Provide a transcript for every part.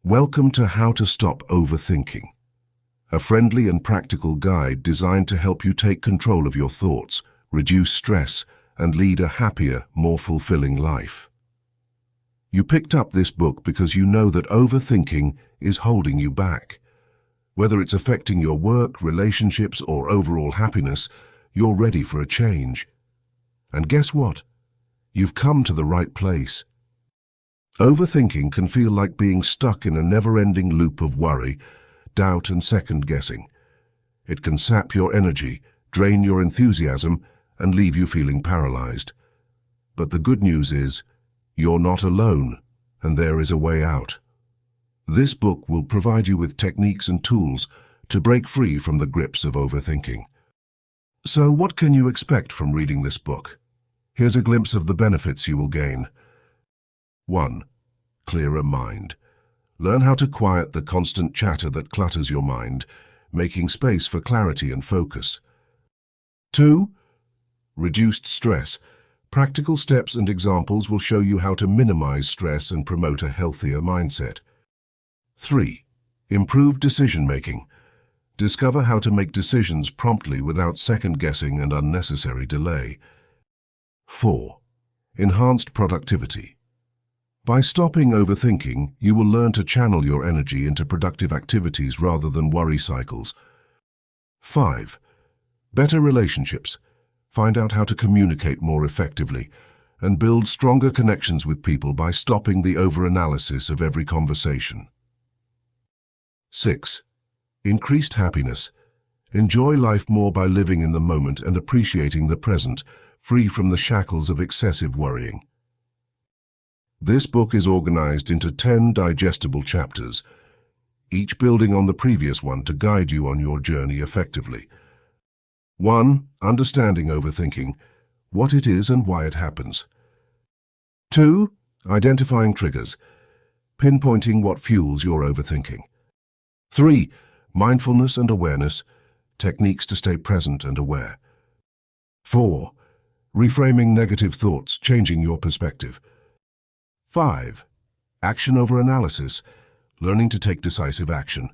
Welcome to How to Stop Overthinking, a friendly and practical guide designed to help you take control of your thoughts, reduce stress, and lead a happier, more fulfilling life. You picked up this book because you know that overthinking is holding you back. Whether it's affecting your work, relationships, or overall happiness, you're ready for a change. And guess what? You've come to the right place. Overthinking can feel like being stuck in a never-ending loop of worry, doubt, and second-guessing. It can sap your energy, drain your enthusiasm, and leave you feeling paralyzed. But the good news is, you're not alone, and there is a way out. This book will provide you with techniques and tools to break free from the grips of overthinking. So what can you expect from reading this book? Here's a glimpse of the benefits you will gain. 1. Clearer mind. Learn how to quiet the constant chatter that clutters your mind, making space for clarity and focus. 2. Reduced stress. Practical steps and examples will show you how to minimize stress and promote a healthier mindset. 3. Improved decision-making. Discover how to make decisions promptly without second-guessing and unnecessary delay. 4. Enhanced productivity. By stopping overthinking, you will learn to channel your energy into productive activities rather than worry cycles. 5. Better relationships. Find out how to communicate more effectively and build stronger connections with people by stopping the overanalysis of every conversation. 6. Increased happiness. Enjoy life more by living in the moment and appreciating the present, free from the shackles of excessive worrying. This book is organized into 10 digestible chapters, each building on the previous one to guide you on your journey effectively. 1. Understanding overthinking, what it is and why it happens. 2. Identifying triggers, pinpointing what fuels your overthinking. 3. Mindfulness and awareness, techniques to stay present and aware. 4. Reframing negative thoughts, changing your perspective. 5. Action over analysis, learning to take decisive action.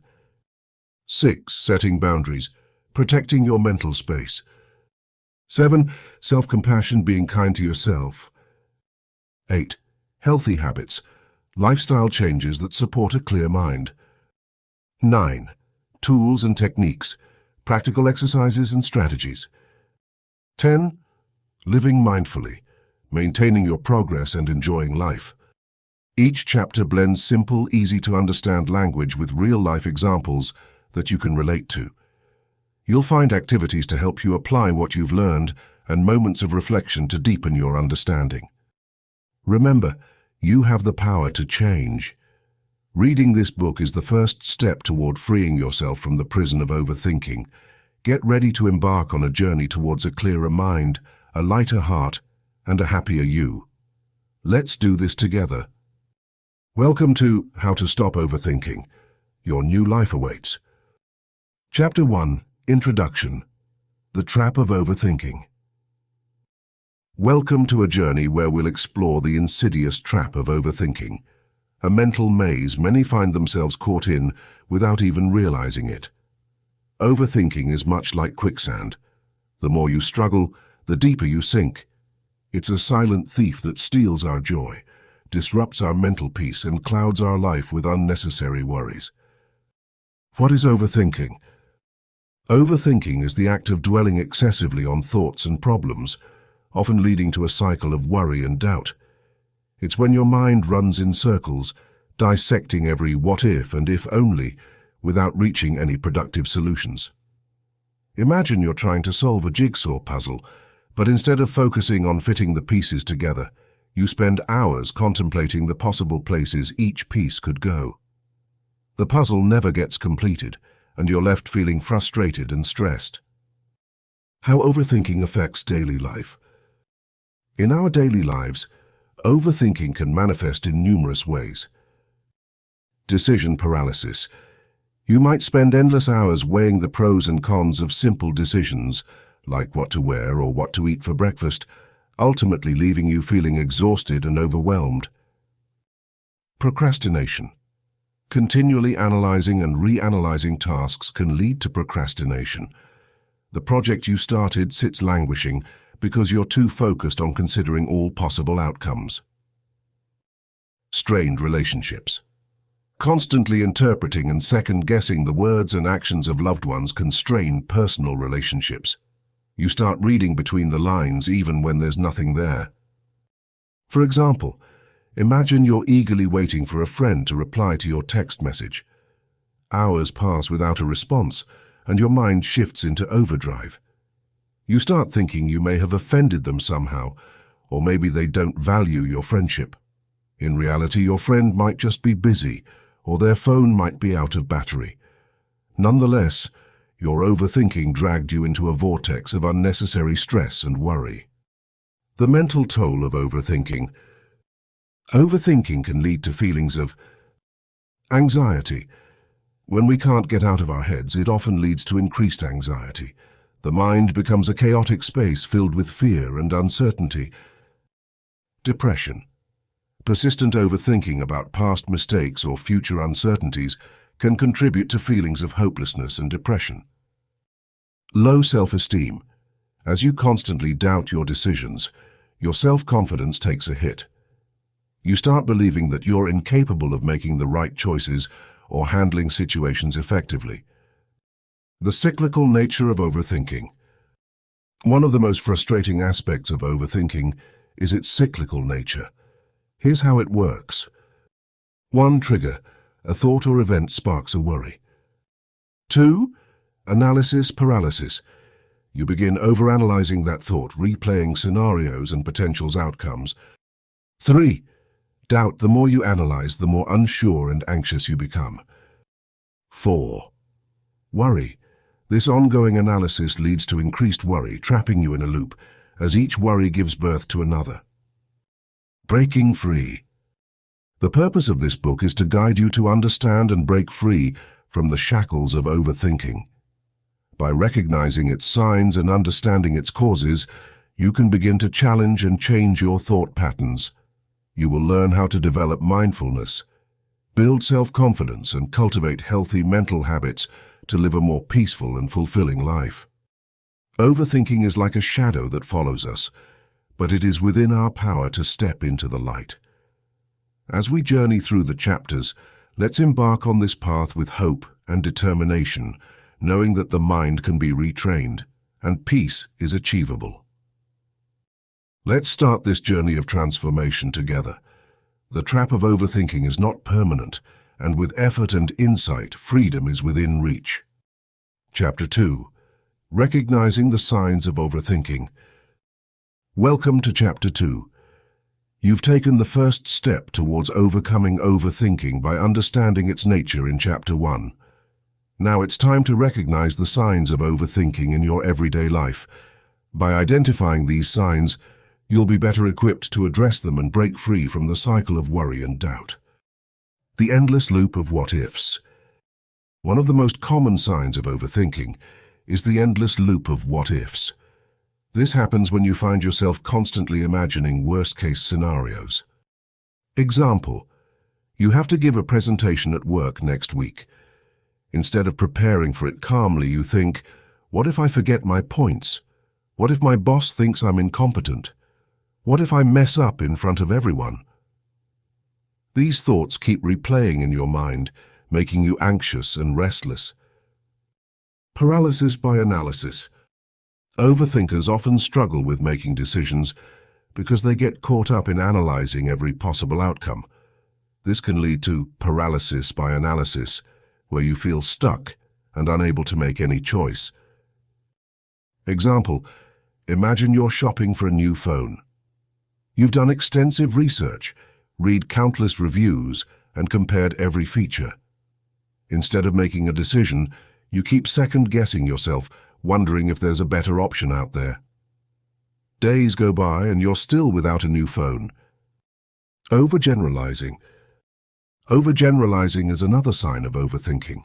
6. Setting boundaries, protecting your mental space. 7. Self-compassion, being kind to yourself. 8. Healthy habits, lifestyle changes that support a clear mind. 9. Tools and techniques, practical exercises and strategies. 10. Living mindfully, maintaining your progress and enjoying life. Each chapter blends simple, easy-to-understand language with real-life examples that you can relate to. You'll find activities to help you apply what you've learned and moments of reflection to deepen your understanding. Remember, you have the power to change. Reading this book is the first step toward freeing yourself from the prison of overthinking. Get ready to embark on a journey towards a clearer mind, a lighter heart, and a happier you. Let's do this together. Welcome to How to Stop Overthinking. Your new life awaits. Chapter 1. Introduction. The Trap of Overthinking. Welcome to a journey where we'll explore the insidious trap of overthinking, a mental maze many find themselves caught in without even realizing it. Overthinking is much like quicksand. The more you struggle, the deeper you sink. It's a silent thief that steals our joy, disrupts our mental peace, and clouds our life with unnecessary worries. What is overthinking? Overthinking is the act of dwelling excessively on thoughts and problems, often leading to a cycle of worry and doubt. It's when your mind runs in circles, dissecting every what if and if only, without reaching any productive solutions. Imagine you're trying to solve a jigsaw puzzle, but instead of focusing on fitting the pieces together, you spend hours contemplating the possible places each piece could go. The puzzle never gets completed, and you're left feeling frustrated and stressed. How overthinking affects daily life. In our daily lives, overthinking can manifest in numerous ways. Decision paralysis. You might spend endless hours weighing the pros and cons of simple decisions, like what to wear or what to eat for breakfast, ultimately leaving you feeling exhausted and overwhelmed. Procrastination. Continually analyzing and reanalyzing tasks can lead to procrastination. The project you started sits languishing because you're too focused on considering all possible outcomes. Strained relationships. Constantly interpreting and second-guessing the words and actions of loved ones can strain personal relationships. You start reading between the lines even when there's nothing there. For example, imagine you're eagerly waiting for a friend to reply to your text message. Hours pass without a response, and your mind shifts into overdrive. You start thinking you may have offended them somehow, or maybe they don't value your friendship. In reality, your friend might just be busy, or their phone might be out of battery. Nonetheless, your overthinking dragged you into a vortex of unnecessary stress and worry. The mental toll of overthinking. Overthinking can lead to feelings of anxiety. When we can't get out of our heads, it often leads to increased anxiety. The mind becomes a chaotic space filled with fear and uncertainty. Depression. Persistent overthinking about past mistakes or future uncertainties can contribute to feelings of hopelessness and depression. Low self-esteem. As you constantly doubt your decisions, your self-confidence takes a hit. You start believing that you're incapable of making the right choices or handling situations effectively. The cyclical nature of overthinking. One of the most frustrating aspects of overthinking is its cyclical nature. Here's how it works. 1. Trigger. A thought or event sparks a worry. 2. Analysis paralysis. You begin overanalyzing that thought, replaying scenarios and potential outcomes. 3. Doubt. The more you analyze, the more unsure and anxious you become. 4. Worry. This ongoing analysis leads to increased worry, trapping you in a loop, as each worry gives birth to another. Breaking free. The purpose of this book is to guide you to understand and break free from the shackles of overthinking. By recognizing its signs and understanding its causes, you can begin to challenge and change your thought patterns. You will learn how to develop mindfulness, build self-confidence, and cultivate healthy mental habits to live a more peaceful and fulfilling life. Overthinking is like a shadow that follows us, but it is within our power to step into the light. As we journey through the chapters, let's embark on this path with hope and determination, knowing that the mind can be retrained and peace is achievable. Let's start this journey of transformation together. The trap of overthinking is not permanent, and with effort and insight, freedom is within reach. Chapter 2. Recognizing the signs of overthinking. Welcome to Chapter 2. You've taken the first step towards overcoming overthinking by understanding its nature in Chapter 1. Now it's time to recognize the signs of overthinking in your everyday life. By identifying these signs, you'll be better equipped to address them and break free from the cycle of worry and doubt. The endless loop of what-ifs. One of the most common signs of overthinking is the endless loop of what-ifs. This happens when you find yourself constantly imagining worst-case scenarios. Example: you have to give a presentation at work next week. Instead of preparing for it calmly, you think, what if I forget my points? What if my boss thinks I'm incompetent? What if I mess up in front of everyone? These thoughts keep replaying in your mind, making you anxious and restless. Paralysis by analysis. Overthinkers often struggle with making decisions because they get caught up in analyzing every possible outcome. This can lead to paralysis by analysis, where you feel stuck and unable to make any choice. Example: imagine you're shopping for a new phone. You've done extensive research, read countless reviews, and compared every feature. Instead of making a decision, you keep second-guessing yourself, wondering if there's a better option out there. Days go by and you're still without a new phone. Overgeneralizing. Overgeneralizing is another sign of overthinking.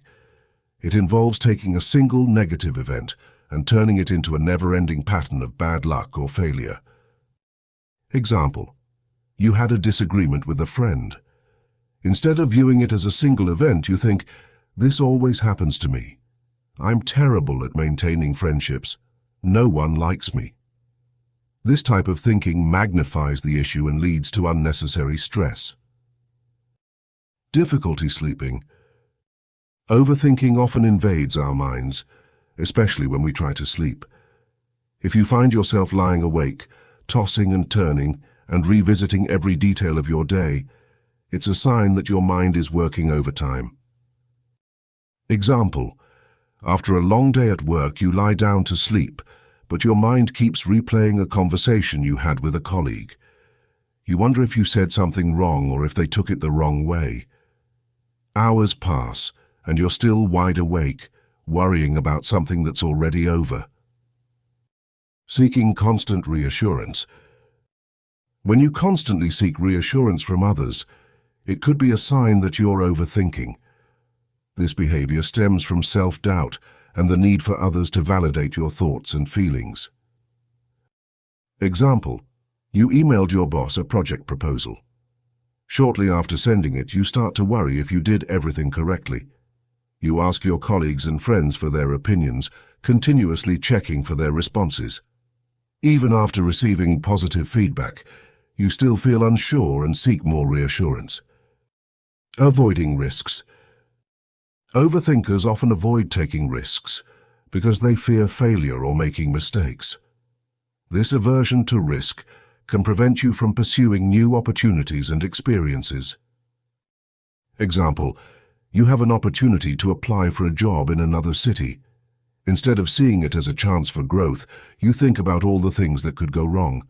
It involves taking a single negative event and turning it into a never-ending pattern of bad luck or failure. Example: you had a disagreement with a friend. Instead of viewing it as a single event, you think, "This always happens to me. I'm terrible at maintaining friendships. No one likes me." This type of thinking magnifies the issue and leads to unnecessary stress. Difficulty sleeping. Overthinking often invades our minds, especially when we try to sleep. If you find yourself lying awake, tossing and turning, and revisiting every detail of your day, it's a sign that your mind is working overtime. Example: after a long day at work, you lie down to sleep, but your mind keeps replaying a conversation you had with a colleague. You wonder if you said something wrong or if they took it the wrong way. Hours pass, and you're still wide awake, worrying about something that's already over. Seeking constant reassurance. When you constantly seek reassurance from others, it could be a sign that you're overthinking. This behavior stems from self-doubt and the need for others to validate your thoughts and feelings. Example: you emailed your boss a project proposal. Shortly after sending it, you start to worry if you did everything correctly. You ask your colleagues and friends for their opinions, continuously checking for their responses. Even after receiving positive feedback, you still feel unsure and seek more reassurance. Avoiding risks. Overthinkers often avoid taking risks because they fear failure or making mistakes. This aversion to risk can prevent you from pursuing new opportunities and experiences. Example: you have an opportunity to apply for a job in another city. Instead of seeing it as a chance for growth, you think about all the things that could go wrong.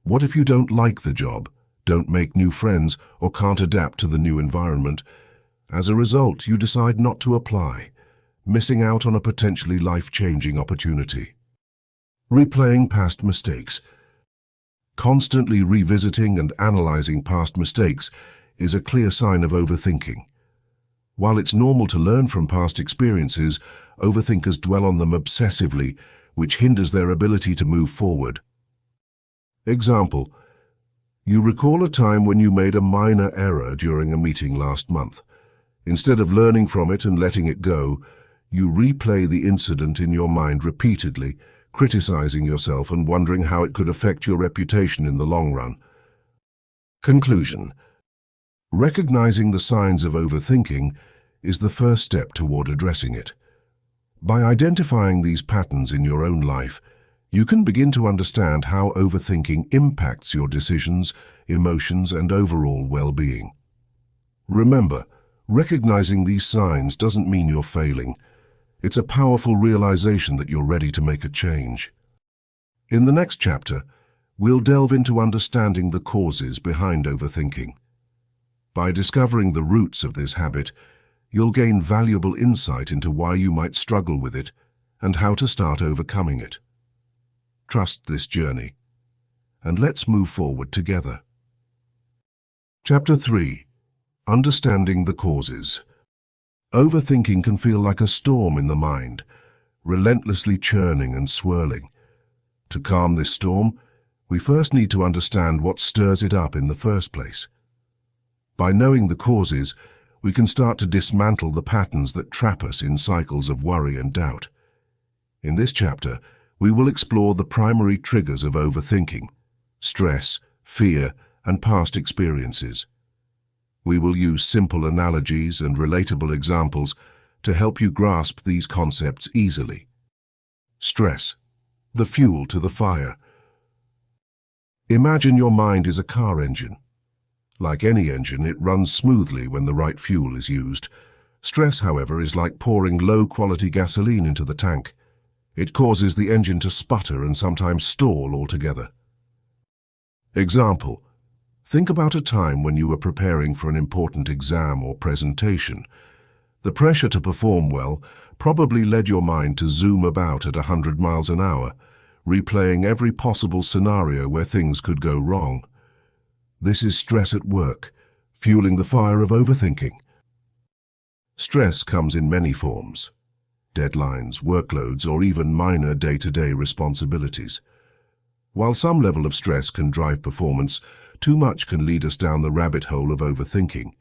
What if you don't like the job, don't make new friends, or can't adapt to the new environment? As a result, you decide not to apply, missing out on a potentially life-changing opportunity. Replaying past mistakes. Constantly revisiting and analyzing past mistakes is a clear sign of overthinking. While it's normal to learn from past experiences, overthinkers dwell on them obsessively, which hinders their ability to move forward. Example: you recall a time when you made a minor error during a meeting last month. Instead of learning from it and letting it go, you replay the incident in your mind repeatedly, criticizing yourself and wondering how it could affect your reputation in the long run. Conclusion: recognizing the signs of overthinking is the first step toward addressing it. By identifying these patterns in your own life, you can begin to understand how overthinking impacts your decisions, emotions, and overall well-being. Remember, recognizing these signs doesn't mean you're failing. It's a powerful realization that you're ready to make a change. In the next chapter, we'll delve into understanding the causes behind overthinking. By discovering the roots of this habit, you'll gain valuable insight into why you might struggle with it and how to start overcoming it. Trust this journey, and let's move forward together. Chapter 3. Understanding the causes. Overthinking can feel like a storm in the mind, relentlessly churning and swirling. To calm this storm, we first need to understand what stirs it up in the first place. By knowing the causes, we can start to dismantle the patterns that trap us in cycles of worry and doubt. In this chapter, we will explore the primary triggers of overthinking: stress, fear, and past experiences. We will use simple analogies and relatable examples to help you grasp these concepts easily. Stress, the fuel to the fire. Imagine your mind is a car engine. Like any engine, it runs smoothly when the right fuel is used. Stress, however, is like pouring low-quality gasoline into the tank. It causes the engine to sputter and sometimes stall altogether. Example: think about a time when you were preparing for an important exam or presentation. The pressure to perform well probably led your mind to zoom about at 100 miles an hour, replaying every possible scenario where things could go wrong. This is stress at work, fueling the fire of overthinking. Stress comes in many forms: deadlines, workloads, or even minor day-to-day responsibilities. While some level of stress can drive performance, too much can lead us down the rabbit hole of overthinking.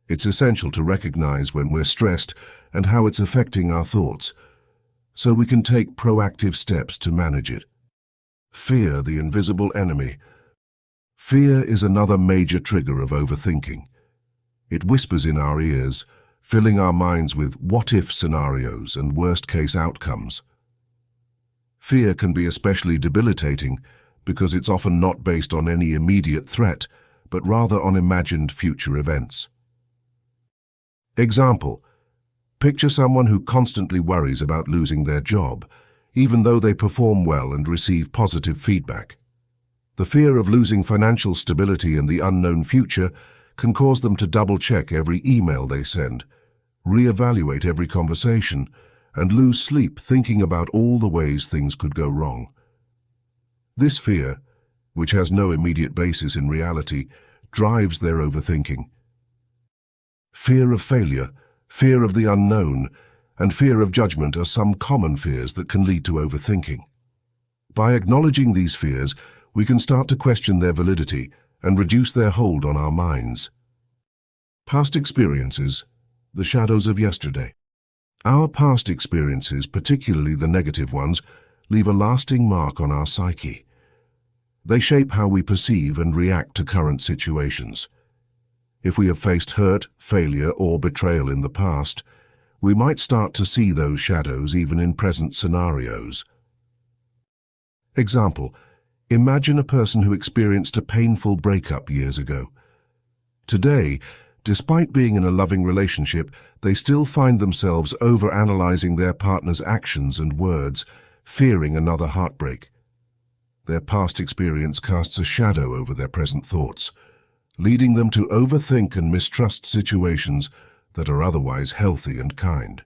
It's essential to recognize when we're stressed and how it's affecting our thoughts, so we can take proactive steps to manage it. Fear, the invisible enemy. Fear is another major trigger of overthinking. It whispers in our ears, filling our minds with what-if scenarios and worst-case outcomes. Fear can be especially debilitating because it's often not based on any immediate threat, but rather on imagined future events. Example: picture someone who constantly worries about losing their job, even though they perform well and receive positive feedback. The fear of losing financial stability and the unknown future can cause them to double-check every email they send, reevaluate every conversation, and lose sleep thinking about all the ways things could go wrong. This fear, which has no immediate basis in reality, drives their overthinking. Fear of failure, fear of the unknown, and fear of judgment are some common fears that can lead to overthinking. By acknowledging these fears, we can start to question their validity and reduce their hold on our minds. Past experiences, the shadows of yesterday. Our past experiences, particularly the negative ones, leave a lasting mark on our psyche. They shape how we perceive and react to current situations. If we have faced hurt, failure, or betrayal in the past, we might start to see those shadows even in present scenarios. Example: imagine a person who experienced a painful breakup years ago. Today, despite being in a loving relationship, they still find themselves overanalyzing their partner's actions and words, fearing another heartbreak. Their past experience casts a shadow over their present thoughts, leading them to overthink and mistrust situations that are otherwise healthy and kind.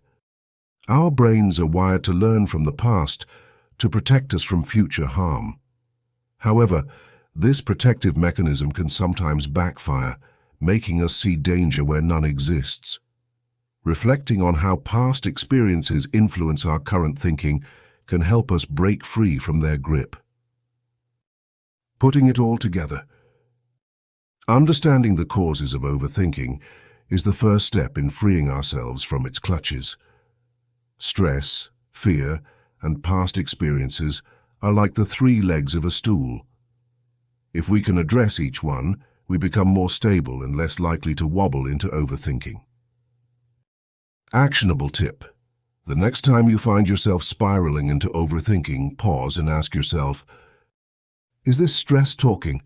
Our brains are wired to learn from the past to protect us from future harm. However, this protective mechanism can sometimes backfire, making us see danger where none exists. Reflecting on how past experiences influence our current thinking can help us break free from their grip. Putting it all together. Understanding the causes of overthinking is the first step in freeing ourselves from its clutches. Stress, fear, and past experiences are like the three legs of a stool. If we can address each one, we become more stable and less likely to wobble into overthinking. Actionable tip. The next time you find yourself spiraling into overthinking, pause and ask yourself, is this stress talking?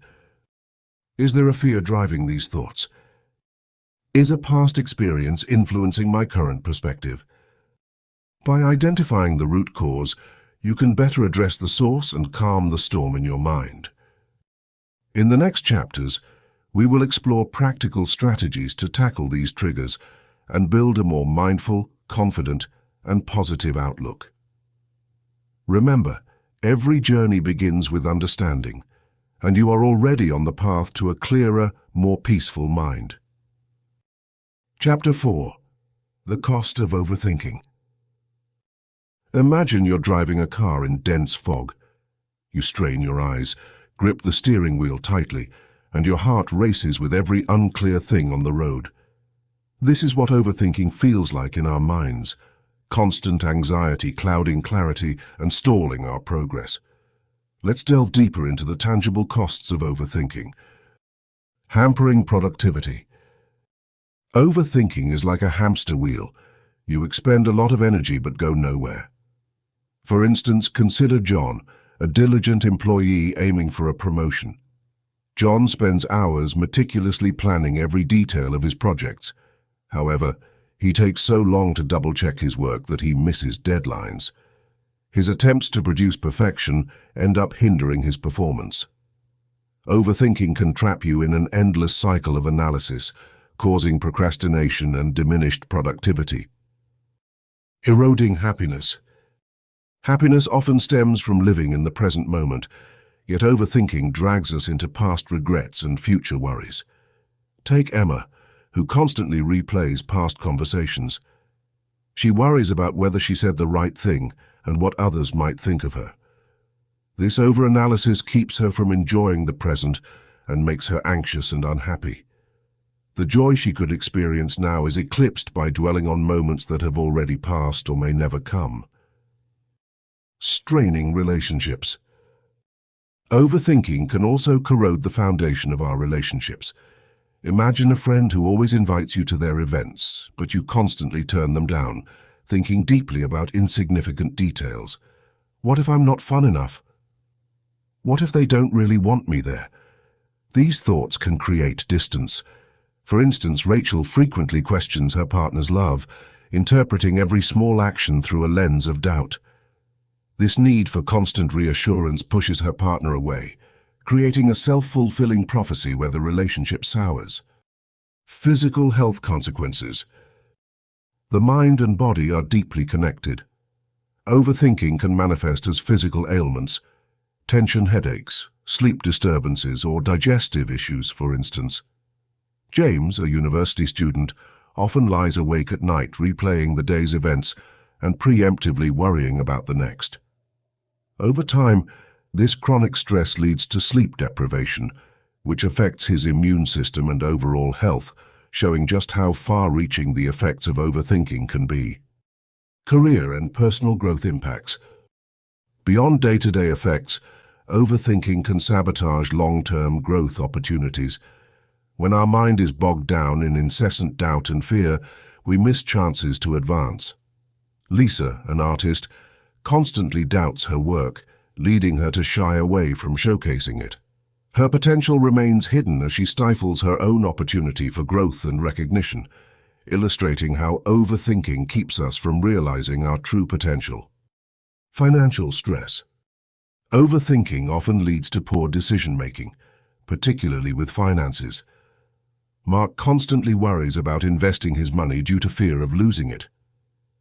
Is there a fear driving these thoughts? Is a past experience influencing my current perspective? By identifying the root cause, you can better address the source and calm the storm in your mind. In the next chapters, we will explore practical strategies to tackle these triggers and build a more mindful, confident, and positive outlook. Remember, every journey begins with understanding, and you are already on the path to a clearer, more peaceful mind. Chapter 4. The Cost of Overthinking. Imagine you're driving a car in dense fog. You strain your eyes, grip the steering wheel tightly, and your heart races with every unclear thing on the road. This is what overthinking feels like in our minds, constant anxiety clouding clarity and stalling our progress. Let's delve deeper into the tangible costs of overthinking. Hampering productivity. Overthinking is like a hamster wheel. You expend a lot of energy but go nowhere. For instance, consider John, a diligent employee aiming for a promotion. John spends hours meticulously planning every detail of his projects. However, he takes so long to double-check his work that he misses deadlines. His attempts to produce perfection end up hindering his performance. Overthinking can trap you in an endless cycle of analysis, causing procrastination and diminished productivity. Eroding happiness. Happiness often stems from living in the present moment, yet overthinking drags us into past regrets and future worries. Take Emma, who constantly replays past conversations. She worries about whether she said the right thing and what others might think of her. This overanalysis keeps her from enjoying the present and makes her anxious and unhappy. The joy she could experience now is eclipsed by dwelling on moments that have already passed or may never come. Straining relationships. Overthinking can also corrode the foundation of our relationships. Imagine a friend who always invites you to their events, but you constantly turn them down, thinking deeply about insignificant details. What if I'm not fun enough? What if they don't really want me there? These thoughts can create distance. For instance, Rachel frequently questions her partner's love, interpreting every small action through a lens of doubt. This need for constant reassurance pushes her partner away, creating a self-fulfilling prophecy where the relationship sours. Physical health consequences. The mind and body are deeply connected. Overthinking can manifest as physical ailments, tension headaches, sleep disturbances, or digestive issues, for instance. James, a university student, often lies awake at night replaying the day's events and preemptively worrying about the next. Over time, this chronic stress leads to sleep deprivation, which affects his immune system and overall health, showing just how far-reaching the effects of overthinking can be. Career and personal growth impacts. Beyond day-to-day effects, overthinking can sabotage long-term growth opportunities. When our mind is bogged down in incessant doubt and fear, we miss chances to advance. Lisa, an artist, constantly doubts her work, leading her to shy away from showcasing it. Her potential remains hidden as she stifles her own opportunity for growth and recognition, illustrating how overthinking keeps us from realizing our true potential. Financial stress. Overthinking often leads to poor decision-making, particularly with finances. Mark constantly worries about investing his money due to fear of losing it.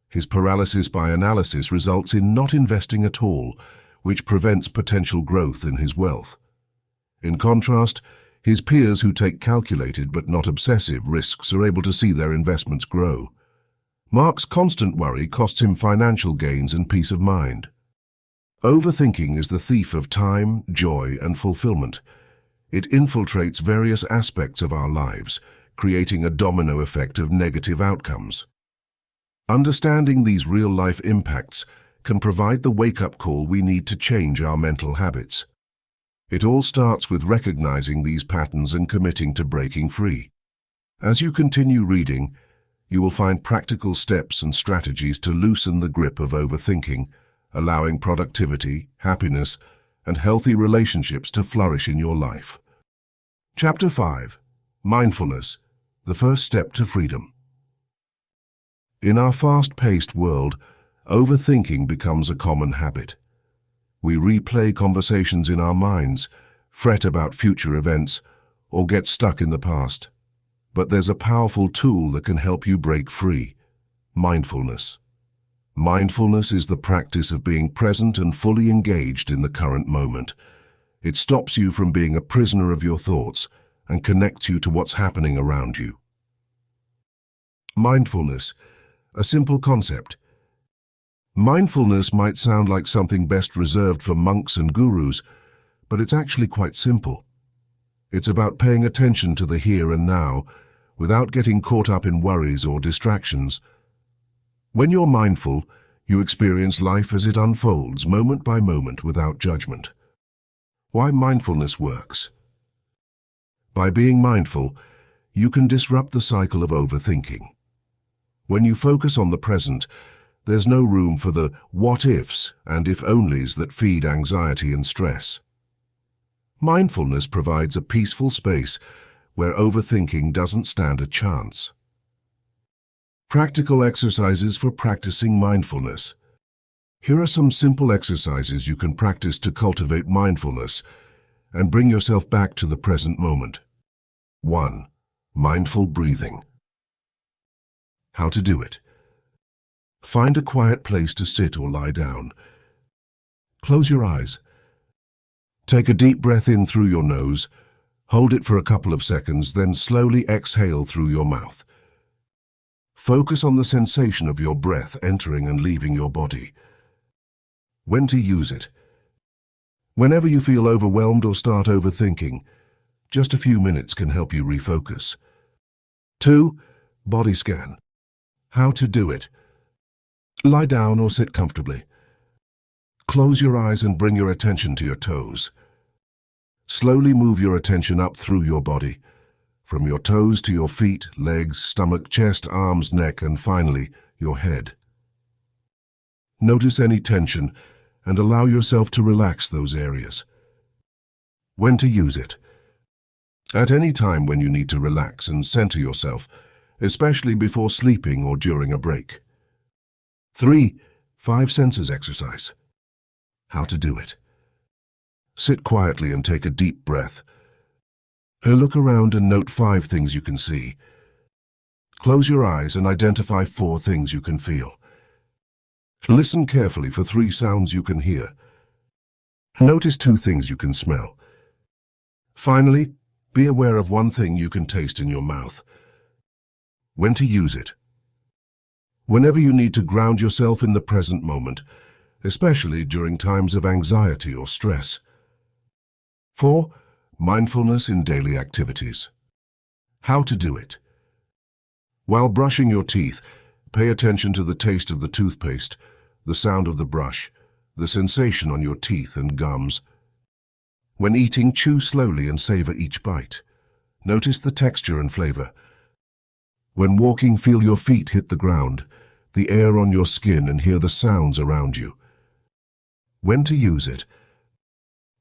His paralysis by analysis results in not investing at all, which prevents potential growth in his wealth. In contrast, his peers who take calculated but not obsessive risks are able to see their investments grow. Mark's constant worry costs him financial gains and peace of mind. Overthinking is the thief of time, joy, and fulfillment. It infiltrates various aspects of our lives, creating a domino effect of negative outcomes. Understanding these real-life impacts can provide the wake-up call we need to change our mental habits. It all starts with recognizing these patterns and committing to breaking free. As you continue reading, you will find practical steps and strategies to loosen the grip of overthinking, allowing productivity, happiness, and healthy relationships to flourish in your life. Chapter 5. Mindfulness, the first step to freedom. In our fast-paced world, overthinking becomes a common habit. We replay conversations in our minds, fret about future events, or get stuck in the past. But there's a powerful tool that can help you break free: mindfulness. Mindfulness is the practice of being present and fully engaged in the current moment. It stops you from being a prisoner of your thoughts and connects you to what's happening around you. Mindfulness, a simple concept. Mindfulness might sound like something best reserved for monks and gurus, but it's actually quite simple. It's about paying attention to the here and now, without getting caught up in worries or distractions. When you're mindful, you experience life as it unfolds, moment by moment, without judgment. Why mindfulness works? By being mindful, you can disrupt the cycle of overthinking. When you focus on the present, there's no room for the what-ifs and if-onlys that feed anxiety and stress. Mindfulness provides a peaceful space where overthinking doesn't stand a chance. Practical exercises for practicing mindfulness. Here are some simple exercises you can practice to cultivate mindfulness and bring yourself back to the present moment. 1. Mindful breathing. How to do it. Find a quiet place to sit or lie down. Close your eyes. Take a deep breath in through your nose, hold it for a couple of seconds, then slowly exhale through your mouth. Focus on the sensation of your breath entering and leaving your body. When to use it. Whenever you feel overwhelmed or start overthinking, just a few minutes can help you refocus. 2. Body scan. How to do it. Lie down or sit comfortably. Close your eyes and bring your attention to your toes. Slowly move your attention up through your body, from your toes to your feet, legs, stomach, chest, arms, neck, and finally, your head. Notice any tension and allow yourself to relax those areas. When to use it. At any time when you need to relax and center yourself, especially before sleeping or during a break. 3. 5 senses exercise. How to do it. Sit quietly and take a deep breath. Look around and note 5 things you can see. Close your eyes and identify 4 things you can feel. Listen carefully for 3 sounds you can hear. Notice 2 things you can smell. Finally, be aware of 1 thing you can taste in your mouth. When to use it. Whenever you need to ground yourself in the present moment, especially during times of anxiety or stress. 4. Mindfulness in daily activities. How to do it. While brushing your teeth, pay attention to the taste of the toothpaste, the sound of the brush, the sensation on your teeth and gums. When eating, chew slowly and savor each bite. Notice the texture and flavor. When walking, feel your feet hit the ground, the air on your skin, and hear the sounds around you. When to use it.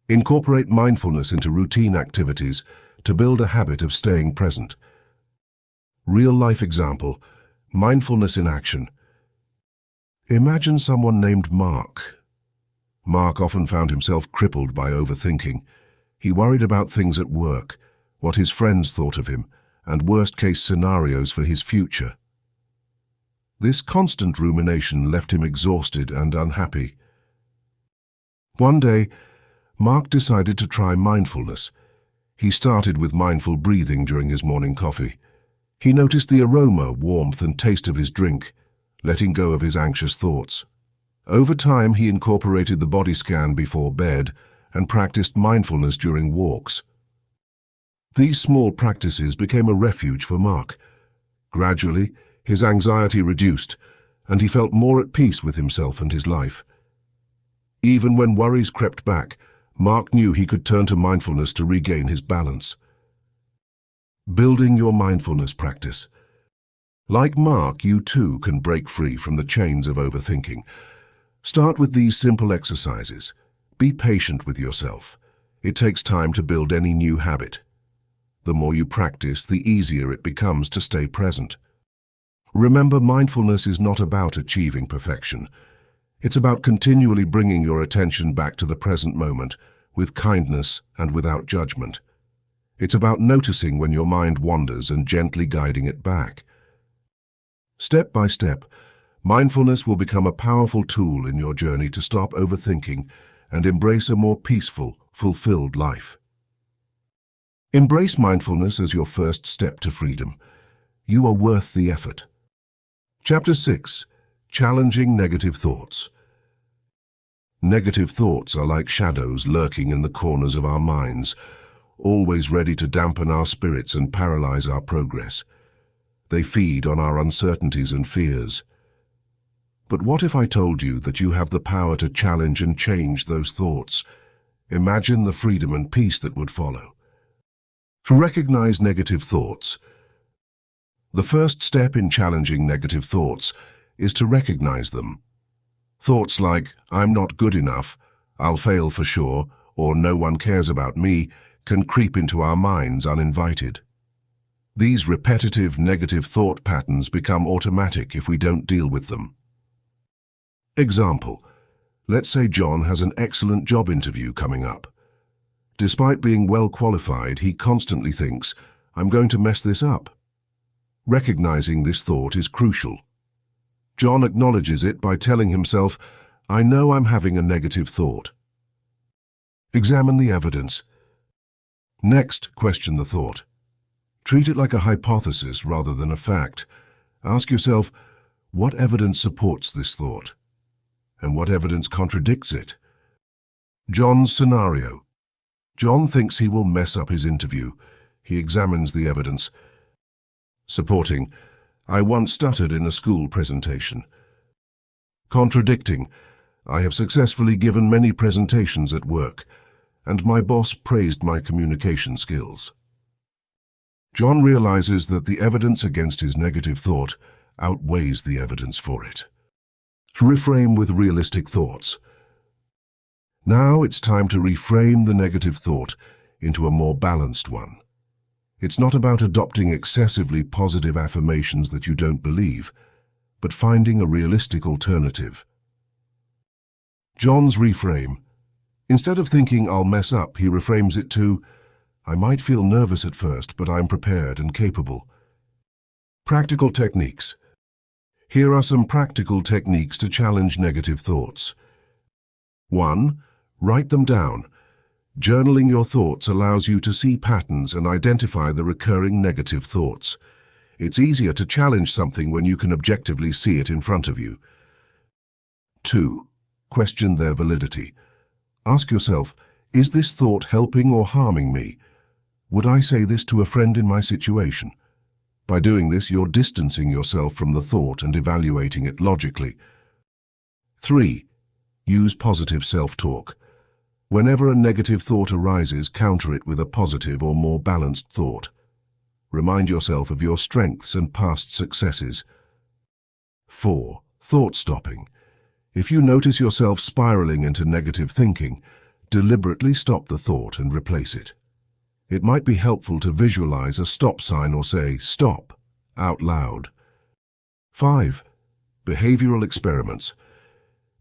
Incorporate mindfulness into routine activities to build a habit of staying present. Real-life example, mindfulness in action. Imagine someone named Mark. Mark often found himself crippled by overthinking. He worried about things at work, what his friends thought of him, and worst-case scenarios for his future. This constant rumination left him exhausted and unhappy. One day, Mark decided to try mindfulness. He started with mindful breathing during his morning coffee. He noticed the aroma, warmth, and taste of his drink, letting go of his anxious thoughts. Over time, he incorporated the body scan before bed and practiced mindfulness during walks. These small practices became a refuge for Mark. Gradually, his anxiety reduced, and he felt more at peace with himself and his life. Even when worries crept back, Mark knew he could turn to mindfulness to regain his balance. Building your mindfulness practice. Like Mark, you too can break free from the chains of overthinking. Start with these simple exercises. Be patient with yourself. It takes time to build any new habit. The more you practice, the easier it becomes to stay present. Remember, mindfulness is not about achieving perfection. It's about continually bringing your attention back to the present moment, with kindness and without judgment. It's about noticing when your mind wanders and gently guiding it back. Step by step, mindfulness will become a powerful tool in your journey to stop overthinking and embrace a more peaceful, fulfilled life. Embrace mindfulness as your first step to freedom. You are worth the effort. Chapter 6. Challenging negative thoughts. Negative thoughts are like shadows lurking in the corners of our minds, always ready to dampen our spirits and paralyze our progress. They feed on our uncertainties and fears. But what if I told you that you have the power to challenge and change those thoughts? Imagine the freedom and peace that would follow. To recognize negative thoughts. The first step in challenging negative thoughts is to recognize them. Thoughts like, I'm not good enough, I'll fail for sure, or no one cares about me, can creep into our minds uninvited. These repetitive negative thought patterns become automatic if we don't deal with them. Example, let's say John has an excellent job interview coming up. Despite being well qualified, he constantly thinks, I'm going to mess this up. Recognizing this thought is crucial. John acknowledges it by telling himself, I know I'm having a negative thought. Examine the evidence. Next, question the thought. Treat it like a hypothesis rather than a fact. Ask yourself, what evidence supports this thought? And what evidence contradicts it? John's scenario. John thinks he will mess up his interview. He examines the evidence. Supporting, I once stuttered in a school presentation. Contradicting, I have successfully given many presentations at work, and my boss praised my communication skills. John realizes that the evidence against his negative thought outweighs the evidence for it. Reframe with realistic thoughts. Now it's time to reframe the negative thought into a more balanced one. It's not about adopting excessively positive affirmations that you don't believe, but finding a realistic alternative. John's reframe. Instead of thinking I'll mess up, he reframes it to, I might feel nervous at first, but I'm prepared and capable. Practical techniques. Here are some practical techniques to challenge negative thoughts. 1. Write them down. Journaling your thoughts allows you to see patterns and identify the recurring negative thoughts. It's easier to challenge something when you can objectively see it in front of you. 2. Question their validity. Ask yourself, is this thought helping or harming me? Would I say this to a friend in my situation? By doing this, you're distancing yourself from the thought and evaluating it logically. 3. Use positive self-talk. Whenever a negative thought arises, counter it with a positive or more balanced thought. Remind yourself of your strengths and past successes. 4. Thought stopping. If you notice yourself spiraling into negative thinking, deliberately stop the thought and replace it. It might be helpful to visualize a stop sign or say, stop, out loud. 5. Behavioral experiments.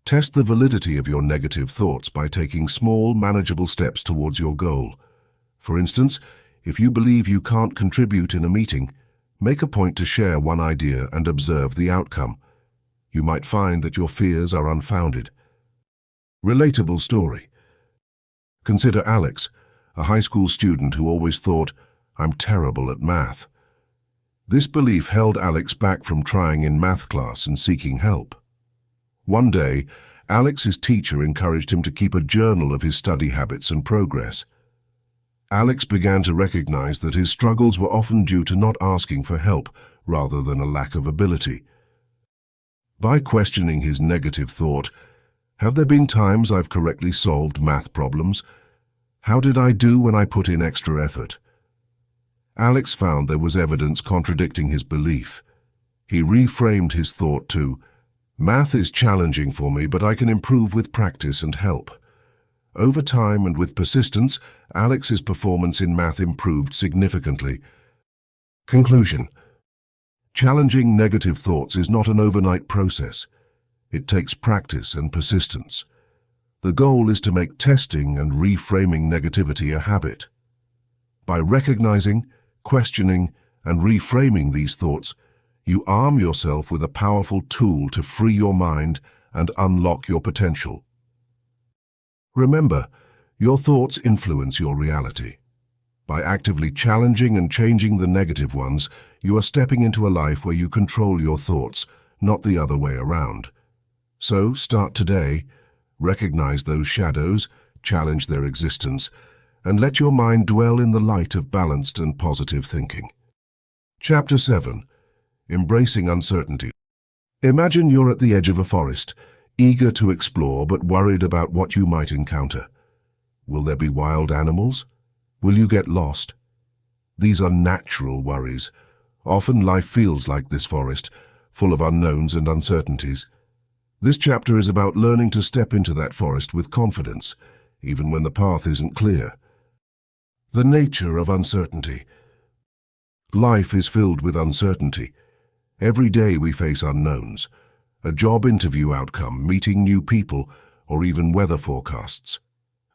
Test the validity of your negative thoughts by taking small, manageable steps towards your goal. For instance, if you believe you can't contribute in a meeting, make a point to share one idea and observe the outcome. You might find that your fears are unfounded. Relatable story. Consider Alex, a high school student who always thought, I'm terrible at math. This belief held Alex back from trying in math class and seeking help. One day, Alex's teacher encouraged him to keep a journal of his study habits and progress. Alex began to recognize that his struggles were often due to not asking for help rather than a lack of ability. By questioning his negative thought, have there been times I've correctly solved math problems? How did I do when I put in extra effort? Alex found there was evidence contradicting his belief. He reframed his thought to, math is challenging for me, but I can improve with practice and help. Over time and with persistence, Alex's performance in math improved significantly. Conclusion. Challenging negative thoughts is not an overnight process. It takes practice and persistence. The goal is to make testing and reframing negativity a habit. By recognizing, questioning, and reframing these thoughts, you arm yourself with a powerful tool to free your mind and unlock your potential. Remember, your thoughts influence your reality. By actively challenging and changing the negative ones, you are stepping into a life where you control your thoughts, not the other way around. So, start today, recognize those shadows, challenge their existence, and let your mind dwell in the light of balanced and positive thinking. Chapter 7. Embracing Uncertainty. Imagine you're at the edge of a forest, eager to explore but worried about what you might encounter. Will there be wild animals? Will you get lost? These are natural worries. Often life feels like this forest, full of unknowns and uncertainties. This chapter is about learning to step into that forest with confidence, even when the path isn't clear. The nature of uncertainty. Life is filled with uncertainty. Every day we face unknowns. A job interview outcome, meeting new people, or even weather forecasts.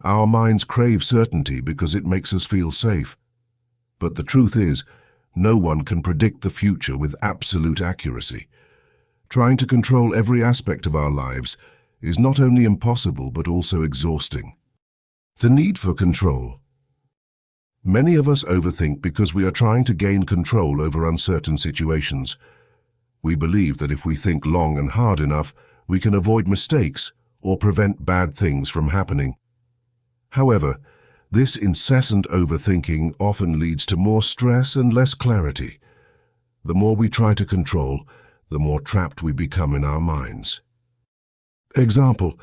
Our minds crave certainty because it makes us feel safe. But the truth is, no one can predict the future with absolute accuracy. Trying to control every aspect of our lives is not only impossible but also exhausting. The need for control. Many of us overthink because we are trying to gain control over uncertain situations. We believe that if we think long and hard enough, we can avoid mistakes or prevent bad things from happening. However, this incessant overthinking often leads to more stress and less clarity. The more we try to control, the more trapped we become in our minds. Example: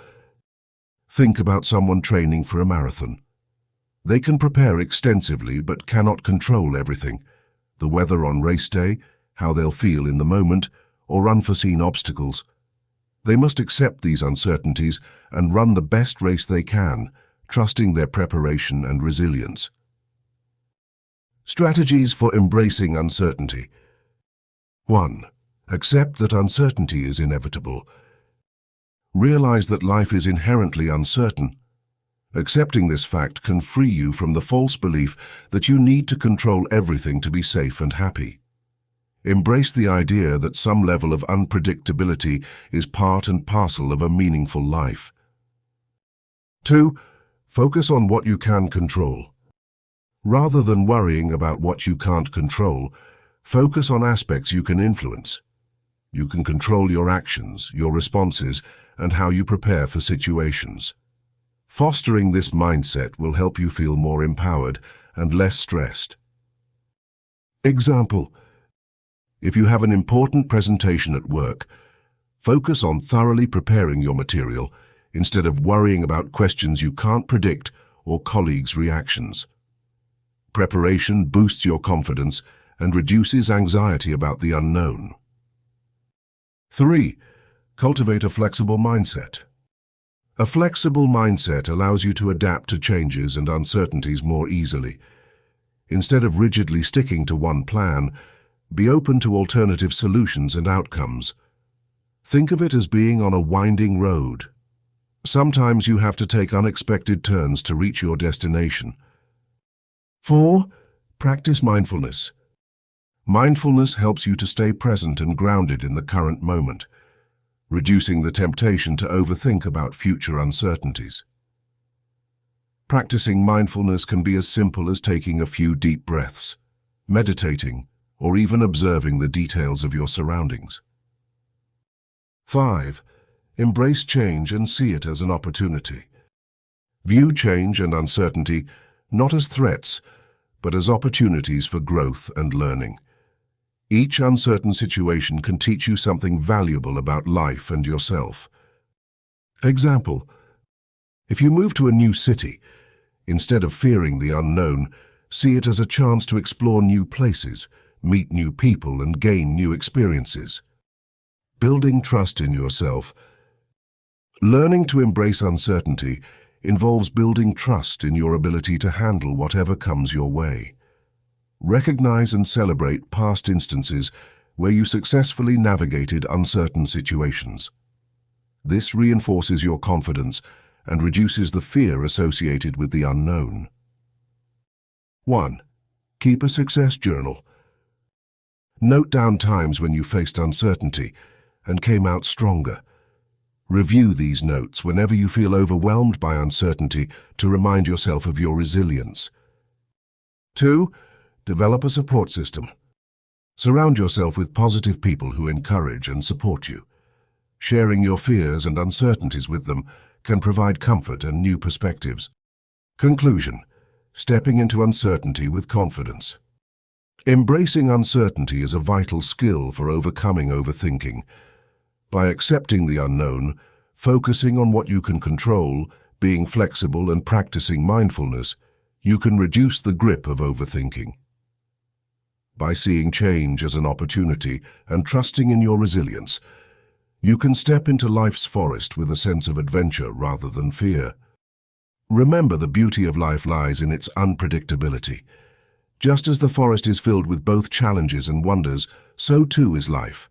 think about someone training for a marathon. They can prepare extensively but cannot control everything: the weather on race day, how they'll feel in the moment, or unforeseen obstacles. They must accept these uncertainties and run the best race they can, trusting their preparation and resilience. Strategies for embracing uncertainty. 1. Accept that uncertainty is inevitable. Realize that life is inherently uncertain. Accepting this fact can free you from the false belief that you need to control everything to be safe and happy. Embrace the idea that some level of unpredictability is part and parcel of a meaningful life. 2. Focus on what you can control. Rather than worrying about what you can't control, focus on aspects you can influence. You can control your actions, your responses, and how you prepare for situations. Fostering this mindset will help you feel more empowered and less stressed. Example: if you have an important presentation at work, focus on thoroughly preparing your material instead of worrying about questions you can't predict or colleagues' reactions. Preparation boosts your confidence and reduces anxiety about the unknown. 3. Cultivate a flexible mindset. A flexible mindset allows you to adapt to changes and uncertainties more easily. Instead of rigidly sticking to one plan, be open to alternative solutions and outcomes. Think of it as being on a winding road. Sometimes you have to take unexpected turns to reach your destination. 4. Practice mindfulness. Mindfulness helps you to stay present and grounded in the current moment, reducing the temptation to overthink about future uncertainties. Practicing mindfulness can be as simple as taking a few deep breaths, meditating, or even observing the details of your surroundings. 5. Embrace change and see it as an opportunity. View change and uncertainty not as threats, but as opportunities for growth and learning. Each uncertain situation can teach you something valuable about life and yourself. Example: if you move to a new city, instead of fearing the unknown, see it as a chance to explore new places, meet new people, and gain new experiences. Building trust in yourself. Learning to embrace uncertainty involves building trust in your ability to handle whatever comes your way. Recognize and celebrate past instances where you successfully navigated uncertain situations. This reinforces your confidence and reduces the fear associated with the unknown. 1. Keep a success journal. Note down times when you faced uncertainty and came out stronger. Review these notes whenever you feel overwhelmed by uncertainty to remind yourself of your resilience. 2. Develop a support system. Surround yourself with positive people who encourage and support you. Sharing your fears and uncertainties with them can provide comfort and new perspectives. Conclusion: stepping into uncertainty with confidence. Embracing uncertainty is a vital skill for overcoming overthinking. By accepting the unknown, focusing on what you can control, being flexible, and practicing mindfulness, you can reduce the grip of overthinking. By seeing change as an opportunity and trusting in your resilience, you can step into life's forest with a sense of adventure rather than fear. Remember, the beauty of life lies in its unpredictability. Just as the forest is filled with both challenges and wonders, so too is life.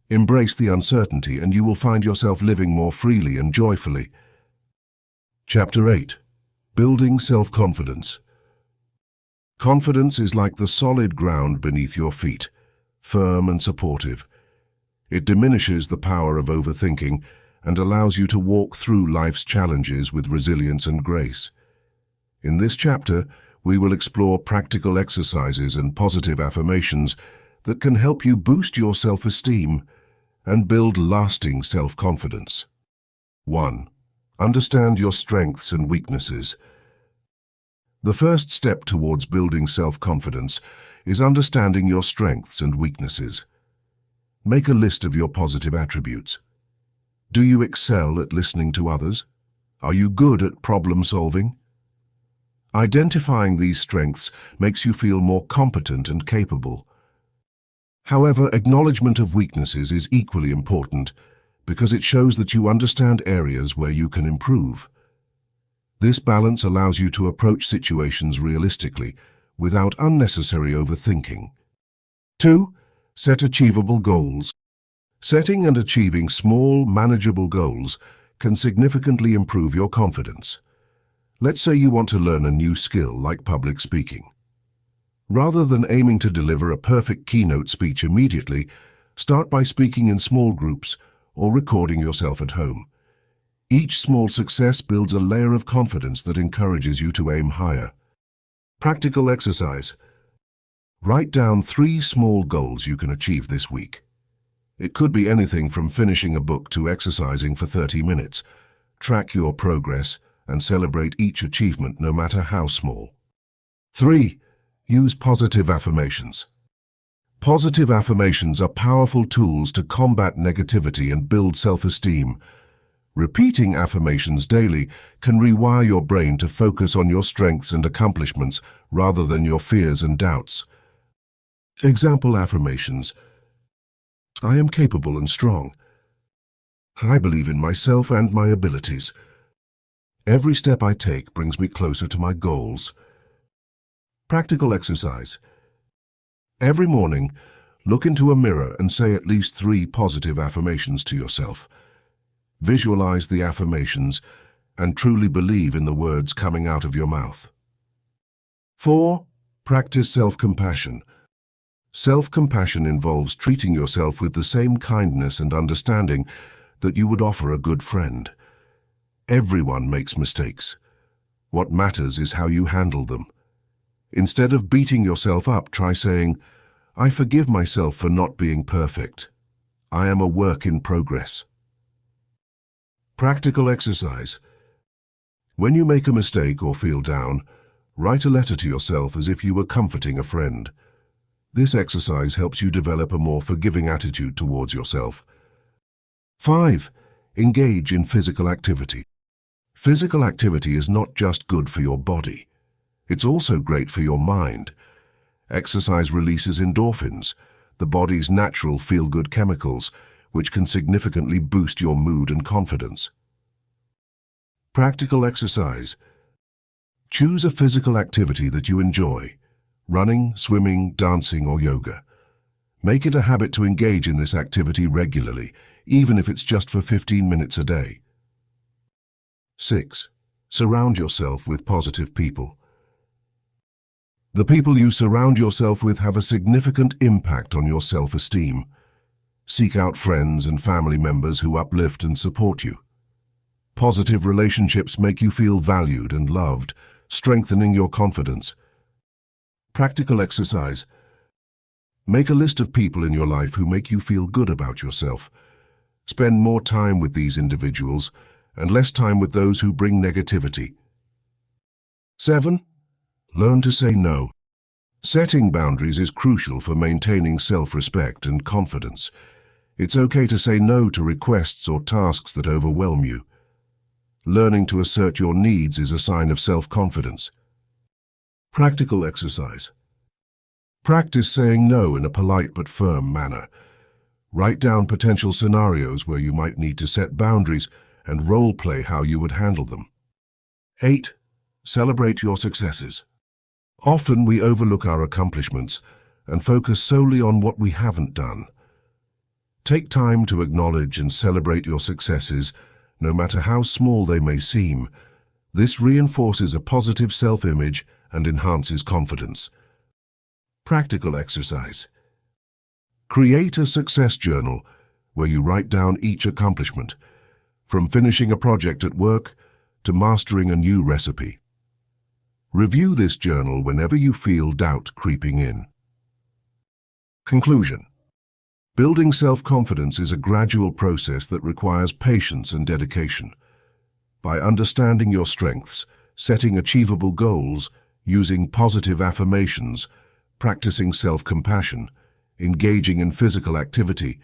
Embrace the uncertainty and you will find yourself living more freely and joyfully. Chapter 8. Building Self-Confidence. Confidence is like the solid ground beneath your feet, firm and supportive. It diminishes the power of overthinking and allows you to walk through life's challenges with resilience and grace. In this chapter, we will explore practical exercises and positive affirmations that can help you boost your self-esteem and build lasting self-confidence. 1. Understand your strengths and weaknesses. The first step towards building self-confidence is understanding your strengths and weaknesses. Make a list of your positive attributes. Do you excel at listening to others? Are you good at problem solving? Identifying these strengths makes you feel more competent and capable. However, acknowledgement of weaknesses is equally important because it shows that you understand areas where you can improve. This balance allows you to approach situations realistically without unnecessary overthinking. 2. Set achievable goals. Setting and achieving small, manageable goals can significantly improve your confidence. Let's say you want to learn a new skill like public speaking. Rather than aiming to deliver a perfect keynote speech immediately, start by speaking in small groups or recording yourself at home. Each small success builds a layer of confidence that encourages you to aim higher. Practical exercise. Write down 3 small goals you can achieve this week. It could be anything from finishing a book to exercising for 30 minutes. Track your progress and celebrate each achievement no matter how small. 3. Use positive affirmations. Positive affirmations are powerful tools to combat negativity and build self-esteem. Repeating affirmations daily can rewire your brain to focus on your strengths and accomplishments rather than your fears and doubts. Example affirmations. I am capable and strong. I believe in myself and my abilities. Every step I take brings me closer to my goals. Practical exercise. Every morning, look into a mirror and say at least 3 positive affirmations to yourself. Visualize the affirmations and truly believe in the words coming out of your mouth. 4. Practice self-compassion. Self-compassion involves treating yourself with the same kindness and understanding that you would offer a good friend. Everyone makes mistakes. What matters is how you handle them. Instead of beating yourself up, try saying, I forgive myself for not being perfect. I am a work in progress. Practical exercise. When you make a mistake or feel down, write a letter to yourself as if you were comforting a friend. This exercise helps you develop a more forgiving attitude towards yourself. 5. Engage in physical activity. Physical activity is not just good for your body. It's also great for your mind. Exercise releases endorphins, the body's natural feel-good chemicals, which can significantly boost your mood and confidence. Practical exercise. Choose a physical activity that you enjoy. Running, swimming, dancing, or yoga. Make it a habit to engage in this activity regularly, even if it's just for 15 minutes a day. 6. Surround yourself with positive people. The people you surround yourself with have a significant impact on your self-esteem. Seek out friends and family members who uplift and support you. Positive relationships make you feel valued and loved, strengthening your confidence. Practical exercise. Make a list of people in your life who make you feel good about yourself. Spend more time with these individuals and less time with those who bring negativity. 7. Learn to say no. Setting boundaries is crucial for maintaining self-respect and confidence. It's okay to say no to requests or tasks that overwhelm you. Learning to assert your needs is a sign of self-confidence. Practical exercise. Practice saying no in a polite but firm manner. Write down potential scenarios where you might need to set boundaries and role-play how you would handle them. 8. Celebrate your successes. Often we overlook our accomplishments and focus solely on what we haven't done. Take time to acknowledge and celebrate your successes, no matter how small they may seem. This reinforces a positive self-image and enhances confidence. Practical exercise. Create a success journal where you write down each accomplishment, from finishing a project at work to mastering a new recipe. Review this journal whenever you feel doubt creeping in. Conclusion. Building self-confidence is a gradual process that requires patience and dedication. By understanding your strengths, setting achievable goals, using positive affirmations, practicing self-compassion, engaging in physical activity,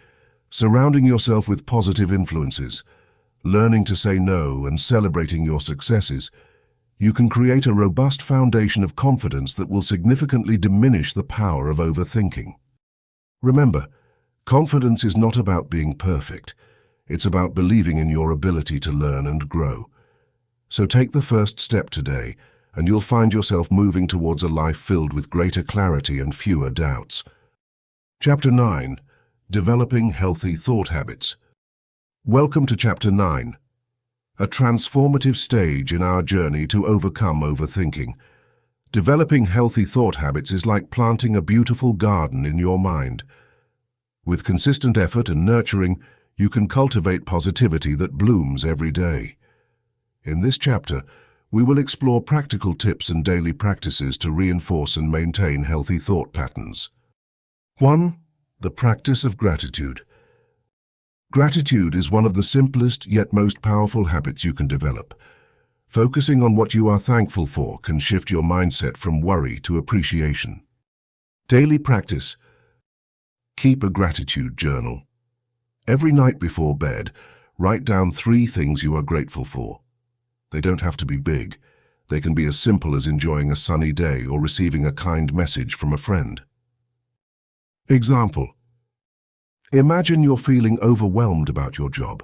surrounding yourself with positive influences, learning to say no and celebrating your successes, you can create a robust foundation of confidence that will significantly diminish the power of overthinking. Remember, confidence is not about being perfect. It's about believing in your ability to learn and grow. So take the first step today, and you'll find yourself moving towards a life filled with greater clarity and fewer doubts. Chapter 9. Developing Healthy Thought Habits. Welcome to Chapter 9, a transformative stage in our journey to overcome overthinking. Developing healthy thought habits is like planting a beautiful garden in your mind. With consistent effort and nurturing, you can cultivate positivity that blooms every day. In this chapter, we will explore practical tips and daily practices to reinforce and maintain healthy thought patterns. 1. The practice of gratitude. Gratitude is one of the simplest yet most powerful habits you can develop. Focusing on what you are thankful for can shift your mindset from worry to appreciation. Daily practice. Keep a gratitude journal. Every night before bed, write down 3 things you are grateful for. They don't have to be big. They can be as simple as enjoying a sunny day or receiving a kind message from a friend. Example. Imagine you're feeling overwhelmed about your job.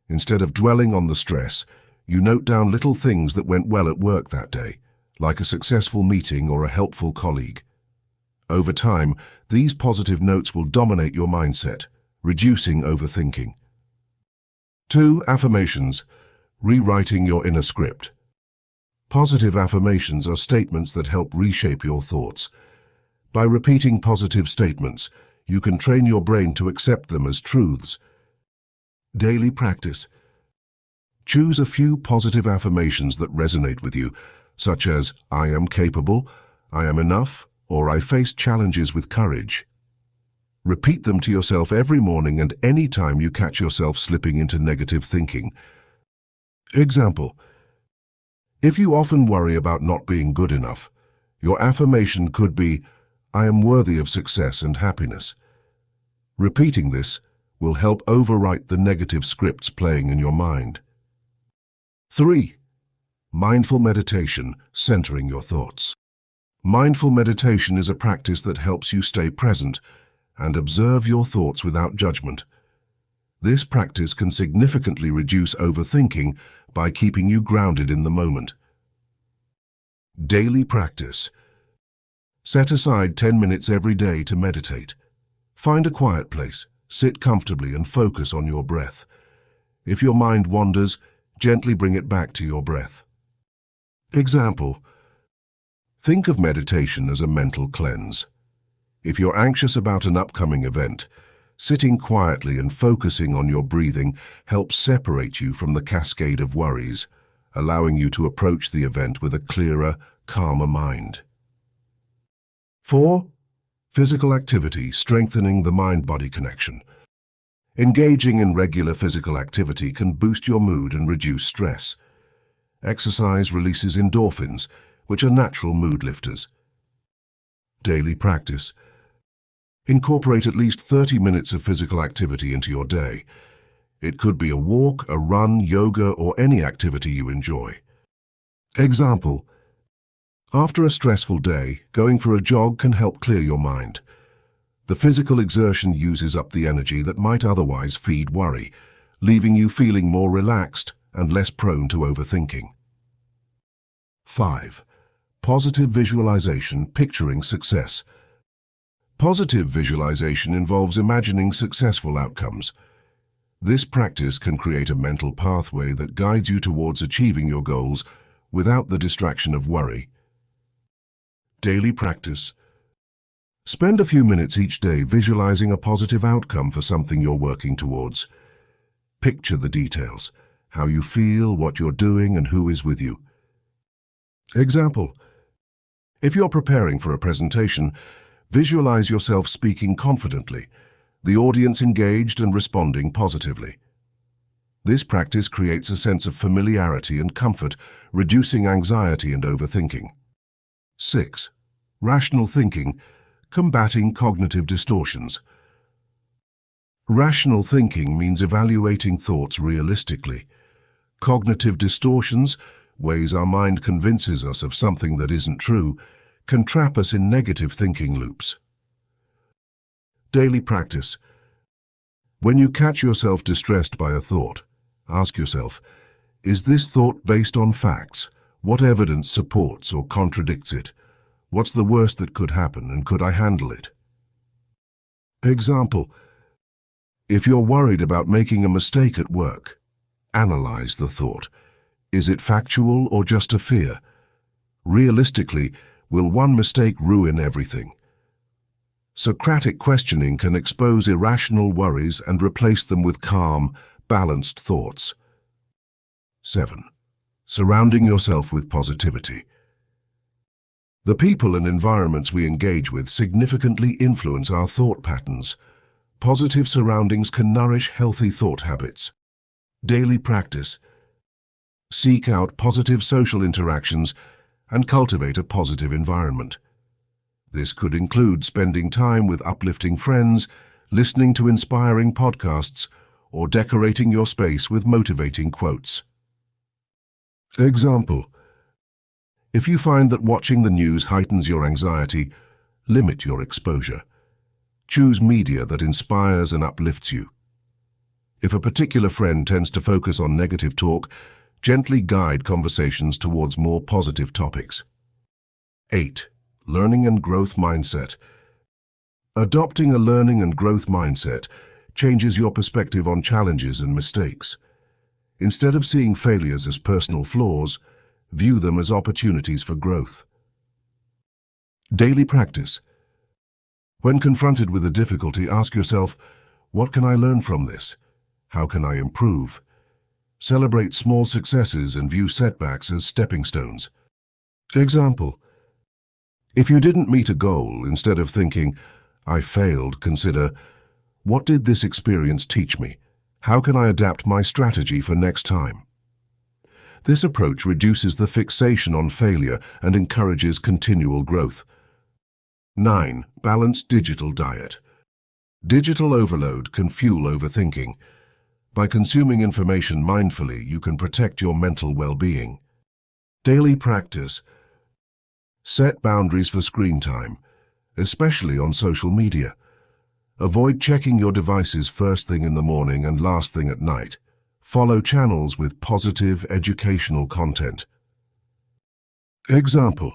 Instead of dwelling on the stress, you note down little things that went well at work that day, like a successful meeting or a helpful colleague. Over time, these positive notes will dominate your mindset, reducing overthinking. 2. Affirmations. Rewriting your inner script. Positive affirmations are statements that help reshape your thoughts. By repeating positive statements, you can train your brain to accept them as truths. Daily practice. Choose a few positive affirmations that resonate with you, such as, I am capable, I am enough, or I face challenges with courage. Repeat them to yourself every morning and any time you catch yourself slipping into negative thinking. Example. If you often worry about not being good enough, your affirmation could be, I am worthy of success and happiness. Repeating this will help overwrite the negative scripts playing in your mind. 3. Mindful meditation, centering your thoughts. Mindful meditation is a practice that helps you stay present and observe your thoughts without judgment. This practice can significantly reduce overthinking by keeping you grounded in the moment. Daily practice. Set aside 10 minutes every day to meditate. Find a quiet place, sit comfortably and focus on your breath. If your mind wanders, gently bring it back to your breath. Example. Think of meditation as a mental cleanse. If you're anxious about an upcoming event, sitting quietly and focusing on your breathing helps separate you from the cascade of worries, allowing you to approach the event with a clearer, calmer mind. 4. Physical activity, strengthening the mind-body connection. Engaging in regular physical activity can boost your mood and reduce stress. Exercise releases endorphins, which are natural mood lifters. Daily practice. Incorporate at least 30 minutes of physical activity into your day. It could be a walk, a run, yoga, or any activity you enjoy. Example. After a stressful day, going for a jog can help clear your mind. The physical exertion uses up the energy that might otherwise feed worry, leaving you feeling more relaxed and less prone to overthinking. 5. Positive visualization, picturing success. Positive visualization involves imagining successful outcomes. This practice can create a mental pathway that guides you towards achieving your goals without the distraction of worry. Daily practice. Spend a few minutes each day visualizing a positive outcome for something you're working towards. Picture the details, how you feel, what you're doing, and who is with you. Example. If you're preparing for a presentation, visualize yourself speaking confidently, the audience engaged and responding positively. This practice creates a sense of familiarity and comfort, reducing anxiety and overthinking. 6. Rational thinking, combating cognitive distortions. Rational thinking means evaluating thoughts realistically. Cognitive distortions, ways our mind convinces us of something that isn't true, can trap us in negative thinking loops. Daily practice. When you catch yourself distressed by a thought, ask yourself, is this thought based on facts? What evidence supports or contradicts it? What's the worst that could happen, and could I handle it? Example: if you're worried about making a mistake at work, analyze the thought. Is it factual or just a fear? Realistically, will one mistake ruin everything? Socratic questioning can expose irrational worries and replace them with calm, balanced thoughts. 7. Surrounding yourself with positivity. The people and environments we engage with significantly influence our thought patterns. Positive surroundings can nourish healthy thought habits. Daily practice. Seek out positive social interactions and cultivate a positive environment. This could include spending time with uplifting friends, listening to inspiring podcasts, or decorating your space with motivating quotes. Example: if you find that watching the news heightens your anxiety, limit your exposure. Choose media that inspires and uplifts you. If a particular friend tends to focus on negative talk, gently guide conversations towards more positive topics. 8. Learning and growth mindset. Adopting a learning and growth mindset changes your perspective on challenges and mistakes. Instead of seeing failures as personal flaws, view them as opportunities for growth. Daily practice. When confronted with a difficulty, ask yourself, what can I learn from this? How can I improve? Celebrate small successes and view setbacks as stepping stones. Example: if you didn't meet a goal, instead of thinking, I failed, consider, what did this experience teach me? How can I adapt my strategy for next time? This approach reduces the fixation on failure and encourages continual growth. 9. Balanced digital diet. Digital overload can fuel overthinking. By consuming information mindfully, you can protect your mental well-being. Daily practice. Set boundaries for screen time, especially on social media. Avoid checking your devices first thing in the morning and last thing at night. Follow channels with positive, educational content. Example: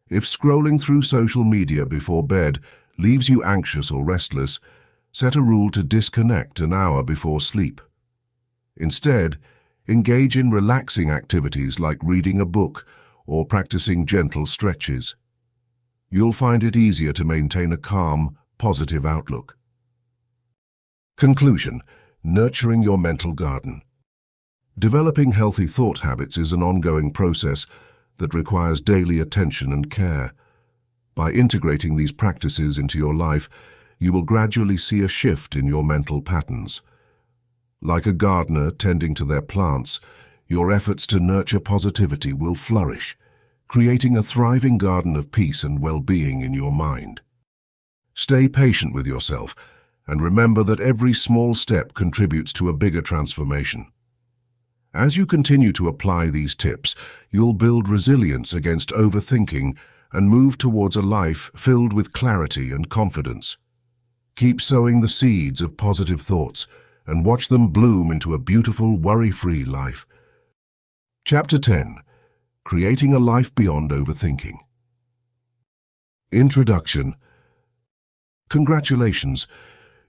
if scrolling through social media before bed leaves you anxious or restless, set a rule to disconnect an hour before sleep. Instead, engage in relaxing activities like reading a book or practicing gentle stretches. You'll find it easier to maintain a calm, positive outlook. Conclusion: nurturing your mental garden. Developing healthy thought habits is an ongoing process that requires daily attention and care. By integrating these practices into your life, you will gradually see a shift in your mental patterns. Like a gardener tending to their plants, your efforts to nurture positivity will flourish, creating a thriving garden of peace and well-being in your mind. Stay patient with yourself, and remember that every small step contributes to a bigger transformation. As you continue to apply these tips, you'll build resilience against overthinking and move towards a life filled with clarity and confidence. Keep sowing the seeds of positive thoughts and watch them bloom into a beautiful, worry-free life. Chapter 10. Creating a Life Beyond Overthinking. Introduction. Congratulations!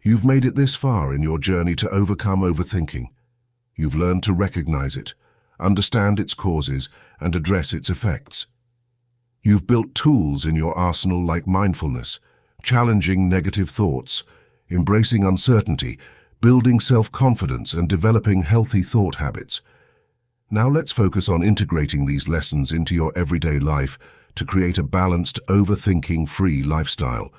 You've made it this far in your journey to overcome overthinking. You've learned to recognize it, understand its causes, and address its effects. You've built tools in your arsenal like mindfulness, challenging negative thoughts, embracing uncertainty, building self-confidence, and developing healthy thought habits. Now let's focus on integrating these lessons into your everyday life to create a balanced, overthinking-free lifestyle.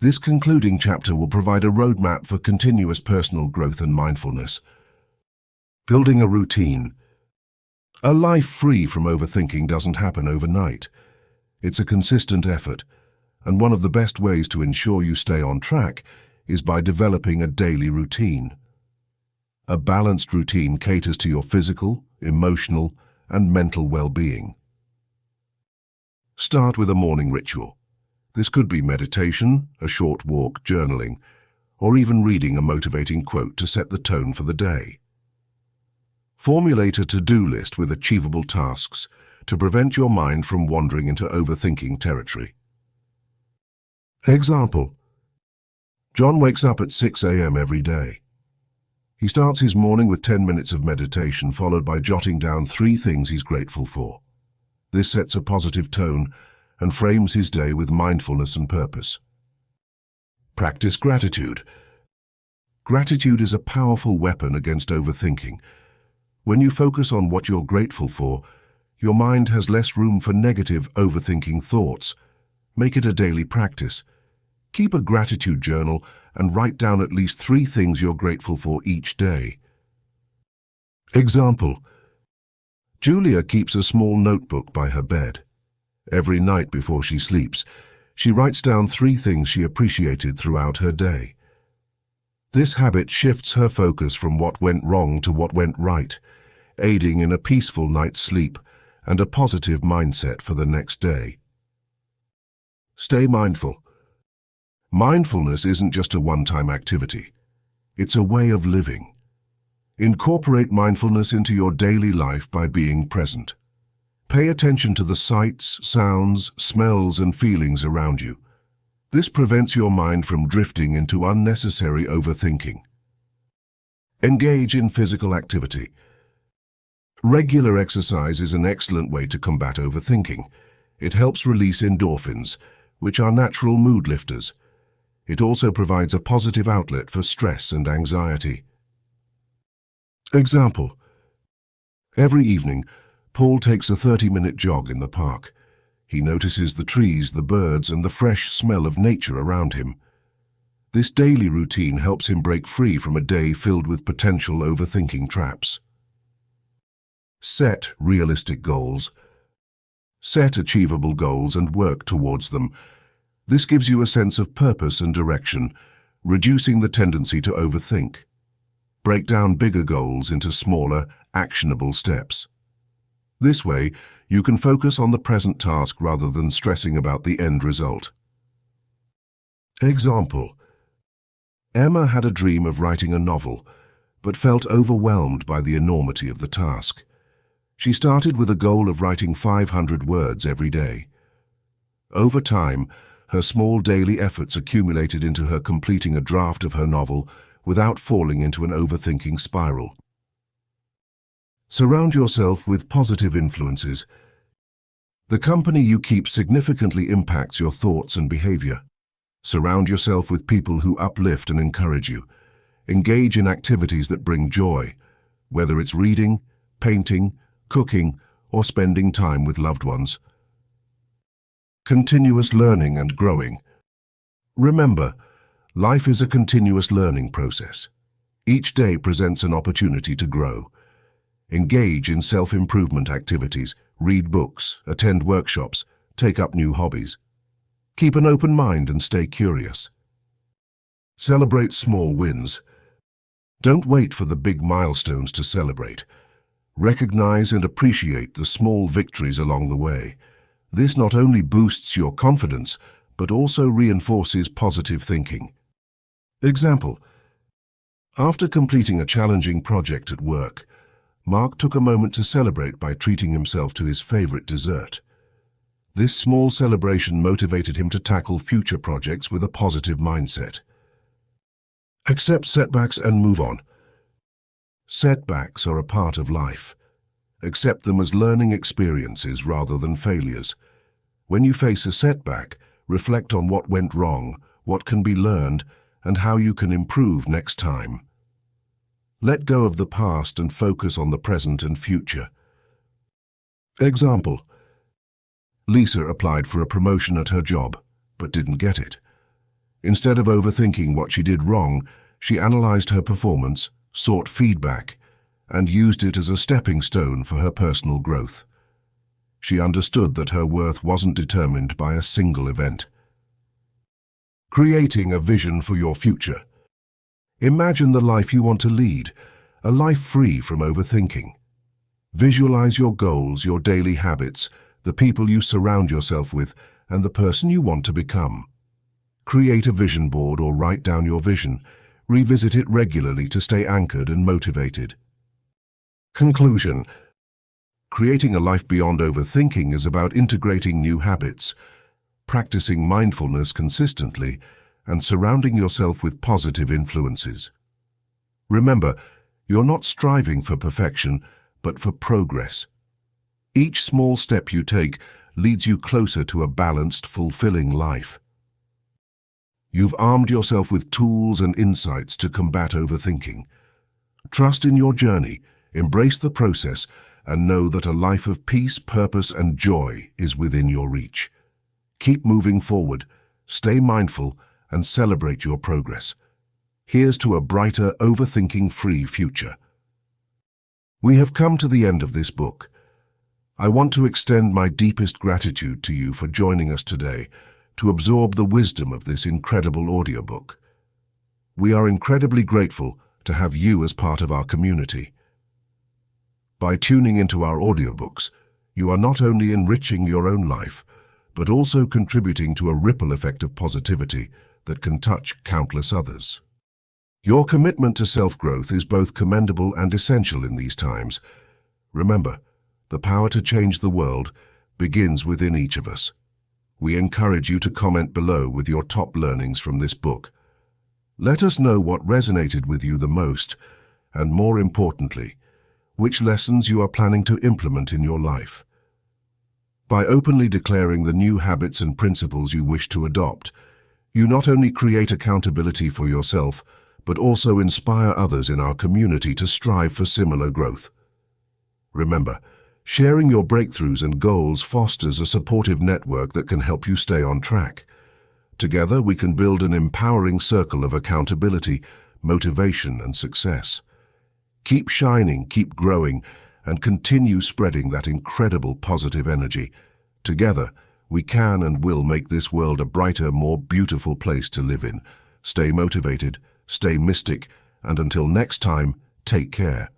This concluding chapter will provide a roadmap for continuous personal growth and mindfulness. Building a routine. A life free from overthinking doesn't happen overnight. It's a consistent effort, and one of the best ways to ensure you stay on track is by developing a daily routine. A balanced routine caters to your physical, emotional, and mental well-being. Start with a morning ritual. This could be meditation, a short walk, journaling, or even reading a motivating quote to set the tone for the day. Formulate a to-do list with achievable tasks to prevent your mind from wandering into overthinking territory. Example: John wakes up at 6 a.m. every day. He starts his morning with 10 minutes of meditation, followed by jotting down 3 things he's grateful for. This sets a positive tone and frames his day with mindfulness and purpose. Practice gratitude. Gratitude is a powerful weapon against overthinking. When you focus on what you're grateful for, your mind has less room for negative, overthinking thoughts. Make it a daily practice. Keep a gratitude journal and write down at least 3 things you're grateful for each day. Example: Julia keeps a small notebook by her bed. Every night before she sleeps, she writes down 3 things she appreciated throughout her day. This habit shifts her focus from what went wrong to what went right, aiding in a peaceful night's sleep and a positive mindset for the next day. Stay mindful. Mindfulness isn't just a one-time activity. It's a way of living. Incorporate mindfulness into your daily life by being present. Pay attention to the sights, sounds, smells, and feelings around you. This prevents your mind from drifting into unnecessary overthinking. Engage in physical activity. Regular exercise is an excellent way to combat overthinking. It helps release endorphins, which are natural mood lifters. It also provides a positive outlet for stress and anxiety. Example: every evening, Paul takes a 30-minute jog in the park. He notices the trees, the birds, and the fresh smell of nature around him. This daily routine helps him break free from a day filled with potential overthinking traps. Set realistic goals. Set achievable goals and work towards them. This gives you a sense of purpose and direction, reducing the tendency to overthink. Break down bigger goals into smaller, actionable steps. This way, you can focus on the present task rather than stressing about the end result. Example: Emma had a dream of writing a novel, but felt overwhelmed by the enormity of the task. She started with a goal of writing 500 words every day. Over time, her small daily efforts accumulated into her completing a draft of her novel without falling into an overthinking spiral. Surround yourself with positive influences. The company you keep significantly impacts your thoughts and behavior. Surround yourself with people who uplift and encourage you. Engage in activities that bring joy, whether it's reading, painting, cooking, or spending time with loved ones. Continuous learning and growing. Remember, life is a continuous learning process. Each day presents an opportunity to grow. Engage in self-improvement activities, read books, attend workshops, take up new hobbies. Keep an open mind and stay curious. Celebrate small wins. Don't wait for the big milestones to celebrate. Recognize and appreciate the small victories along the way. This not only boosts your confidence, but also reinforces positive thinking. Example: after completing a challenging project at work, Mark took a moment to celebrate by treating himself to his favorite dessert. This small celebration motivated him to tackle future projects with a positive mindset. Accept setbacks and move on. Setbacks are a part of life. Accept them as learning experiences rather than failures. When you face a setback, reflect on what went wrong, what can be learned, and how you can improve next time. Let go of the past and focus on the present and future. Example: Lisa applied for a promotion at her job, but didn't get it. Instead of overthinking what she did wrong, she analyzed her performance, sought feedback, and used it as a stepping stone for her personal growth. She understood that her worth wasn't determined by a single event. Creating a vision for your future. Imagine the life you want to lead, a life free from overthinking. Visualize your goals, your daily habits, the people you surround yourself with, and the person you want to become. Create a vision board or write down your vision. Revisit it regularly to stay anchored and motivated. Conclusion. Creating a life beyond overthinking is about integrating new habits, practicing mindfulness consistently, and surrounding yourself with positive influences. Remember, you're not striving for perfection, but for progress. Each small step you take leads you closer to a balanced, fulfilling life. You've armed yourself with tools and insights to combat overthinking. Trust in your journey, embrace the process, and know that a life of peace, purpose, and joy is within your reach. Keep moving forward, stay mindful, and celebrate your progress. Here's to a brighter, overthinking-free future. We have come to the end of this book. I want to extend my deepest gratitude to you for joining us today to absorb the wisdom of this incredible audiobook. We are incredibly grateful to have you as part of our community. By tuning into our audiobooks, you are not only enriching your own life, but also contributing to a ripple effect of positivity that can touch countless others. Your commitment to self-growth is both commendable and essential in these times. Remember, the power to change the world begins within each of us. We encourage you to comment below with your top learnings from this book. Let us know what resonated with you the most, and more importantly, which lessons you are planning to implement in your life. By openly declaring the new habits and principles you wish to adopt, you not only create accountability for yourself, but also inspire others in our community to strive for similar growth. Remember, sharing your breakthroughs and goals fosters a supportive network that can help you stay on track. Together, we can build an empowering circle of accountability, motivation, and success. Keep shining, keep growing, and continue spreading that incredible positive energy. Together, we can and will make this world a brighter, more beautiful place to live in. Stay motivated, stay mystic, and until next time, take care.